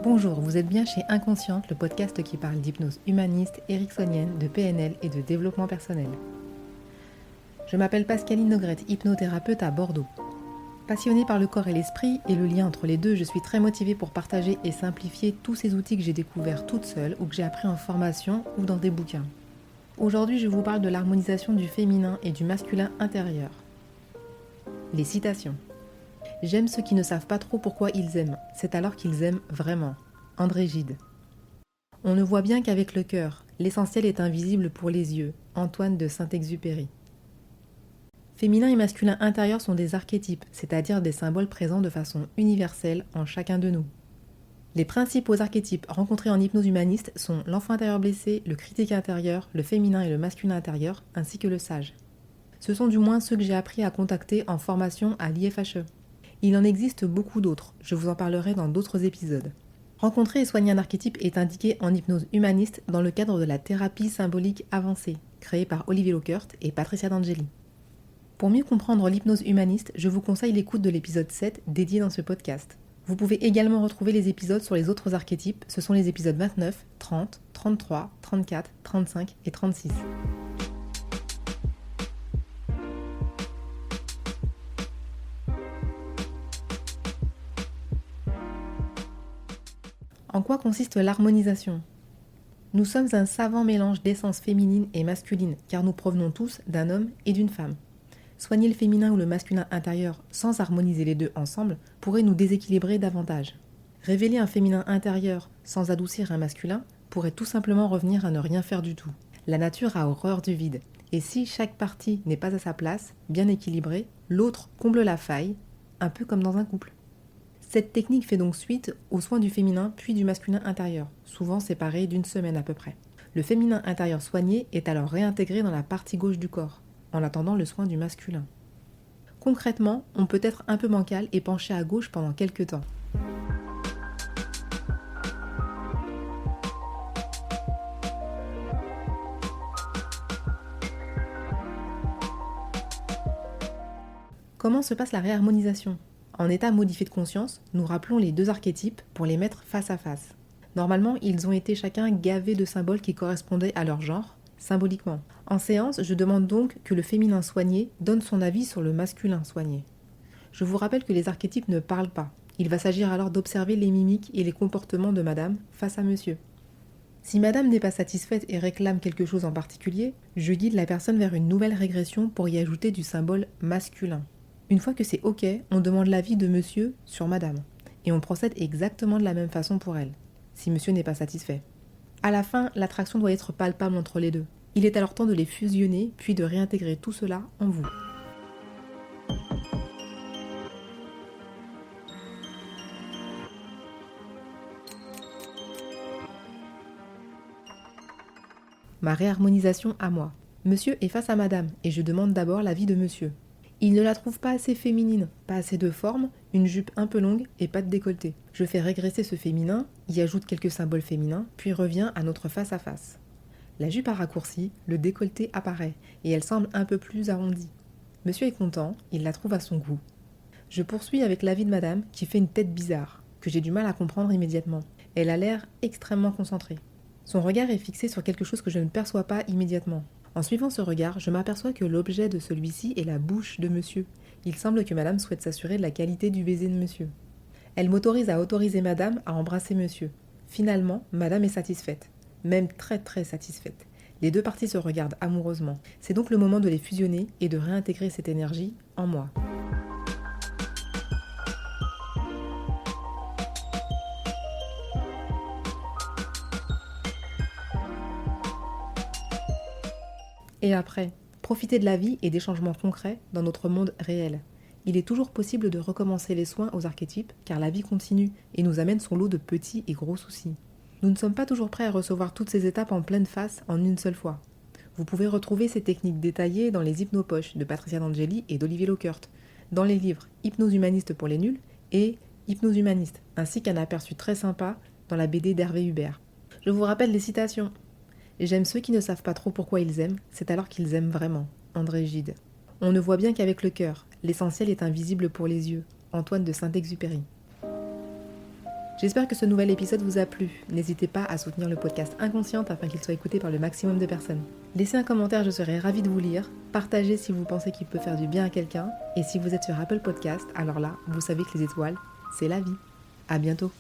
Bonjour, vous êtes bien chez Inconsciente, le podcast qui parle d'hypnose humaniste, ericksonienne, de PNL et de développement personnel. Je m'appelle Pascaline Nogrette, hypnothérapeute à Bordeaux. Passionnée par le corps et l'esprit et le lien entre les deux, je suis très motivée pour partager et simplifier tous ces outils que j'ai découverts toute seule ou que j'ai appris en formation ou dans des bouquins. Aujourd'hui, je vous parle de l'harmonisation du féminin et du masculin intérieur. Les citations. J'aime ceux qui ne savent pas trop pourquoi ils aiment, c'est alors qu'ils aiment vraiment. André Gide. On ne voit bien qu'avec le cœur, l'essentiel est invisible pour les yeux. Antoine de Saint-Exupéry. Féminin et masculin intérieur sont des archétypes, c'est-à-dire des symboles présents de façon universelle en chacun de nous. Les principaux archétypes rencontrés en hypnose humaniste sont l'enfant intérieur blessé, le critique intérieur, le féminin et le masculin intérieur, ainsi que le sage. Ce sont du moins ceux que j'ai appris à contacter en formation à l'IFHE. Il en existe beaucoup d'autres, je vous en parlerai dans d'autres épisodes. Rencontrer et soigner un archétype est indiqué en hypnose humaniste dans le cadre de la thérapie symbolique avancée, créée par Olivier Lockert et Patricia D'Angeli. Pour mieux comprendre l'hypnose humaniste, je vous conseille l'écoute de l'épisode 7 dédié dans ce podcast. Vous pouvez également retrouver les épisodes sur les autres archétypes, ce sont les épisodes 29, 30, 33, 34, 35 et 36. En quoi consiste l'harmonisation ? Nous sommes un savant mélange d'essences féminines et masculines, car nous provenons tous d'un homme et d'une femme. Soigner le féminin ou le masculin intérieur sans harmoniser les deux ensemble pourrait nous déséquilibrer davantage. Révéler un féminin intérieur sans adoucir un masculin pourrait tout simplement revenir à ne rien faire du tout. La nature a horreur du vide, et si chaque partie n'est pas à sa place, bien équilibrée, l'autre comble la faille, un peu comme dans un couple. Cette technique fait donc suite aux soins du féminin puis du masculin intérieur, souvent séparés d'une semaine à peu près. Le féminin intérieur soigné est alors réintégré dans la partie gauche du corps, en attendant le soin du masculin. Concrètement, on peut être un peu bancal et penché à gauche pendant quelques temps. Comment se passe la réharmonisation ? En état modifié de conscience, nous rappelons les deux archétypes pour les mettre face à face. Normalement, ils ont été chacun gavés de symboles qui correspondaient à leur genre, symboliquement. En séance, je demande donc que le féminin soigné donne son avis sur le masculin soigné. Je vous rappelle que les archétypes ne parlent pas. Il va s'agir alors d'observer les mimiques et les comportements de madame face à monsieur. Si madame n'est pas satisfaite et réclame quelque chose en particulier, je guide la personne vers une nouvelle régression pour y ajouter du symbole masculin. Une fois que c'est ok, on demande l'avis de monsieur sur madame. Et on procède exactement de la même façon pour elle, si monsieur n'est pas satisfait. À la fin, l'attraction doit être palpable entre les deux. Il est alors temps de les fusionner, puis de réintégrer tout cela en vous. Ma réharmonisation à moi. Monsieur est face à madame, et je demande d'abord l'avis de monsieur. Il ne la trouve pas assez féminine, pas assez de forme, une jupe un peu longue et pas de décolleté. Je fais régresser ce féminin, y ajoute quelques symboles féminins, puis reviens à notre face à face. La jupe a raccourci, le décolleté apparaît, et elle semble un peu plus arrondie. Monsieur est content, il la trouve à son goût. Je poursuis avec l'avis de madame, qui fait une tête bizarre, que j'ai du mal à comprendre immédiatement. Elle a l'air extrêmement concentrée. Son regard est fixé sur quelque chose que je ne perçois pas immédiatement. En suivant ce regard, je m'aperçois que l'objet de celui-ci est la bouche de monsieur. Il semble que madame souhaite s'assurer de la qualité du baiser de monsieur. Elle m'autorise à autoriser madame à embrasser monsieur. Finalement, madame est satisfaite. Même très très satisfaite. Les deux parties se regardent amoureusement. C'est donc le moment de les fusionner et de réintégrer cette énergie en moi. Et après, profiter de la vie et des changements concrets dans notre monde réel. Il est toujours possible de recommencer les soins aux archétypes car la vie continue et nous amène son lot de petits et gros soucis. Nous ne sommes pas toujours prêts à recevoir toutes ces étapes en pleine face en une seule fois. Vous pouvez retrouver ces techniques détaillées dans les hypnopoches de Patricia D'Angeli et d'Olivier Lockert, dans les livres Hypnose humaniste pour les nuls et Hypnose humaniste, ainsi qu'un aperçu très sympa dans la BD d'Hervé Hubert. Je vous rappelle les citations. J'aime ceux qui ne savent pas trop pourquoi ils aiment, c'est alors qu'ils aiment vraiment. André Gide. On ne voit bien qu'avec le cœur, l'essentiel est invisible pour les yeux. Antoine de Saint-Exupéry. J'espère que ce nouvel épisode vous a plu. N'hésitez pas à soutenir le podcast Inconsciente afin qu'il soit écouté par le maximum de personnes. Laissez un commentaire, je serai ravie de vous lire. Partagez si vous pensez qu'il peut faire du bien à quelqu'un. Et si vous êtes sur Apple Podcast, alors là, vous savez que les étoiles, c'est la vie. À bientôt.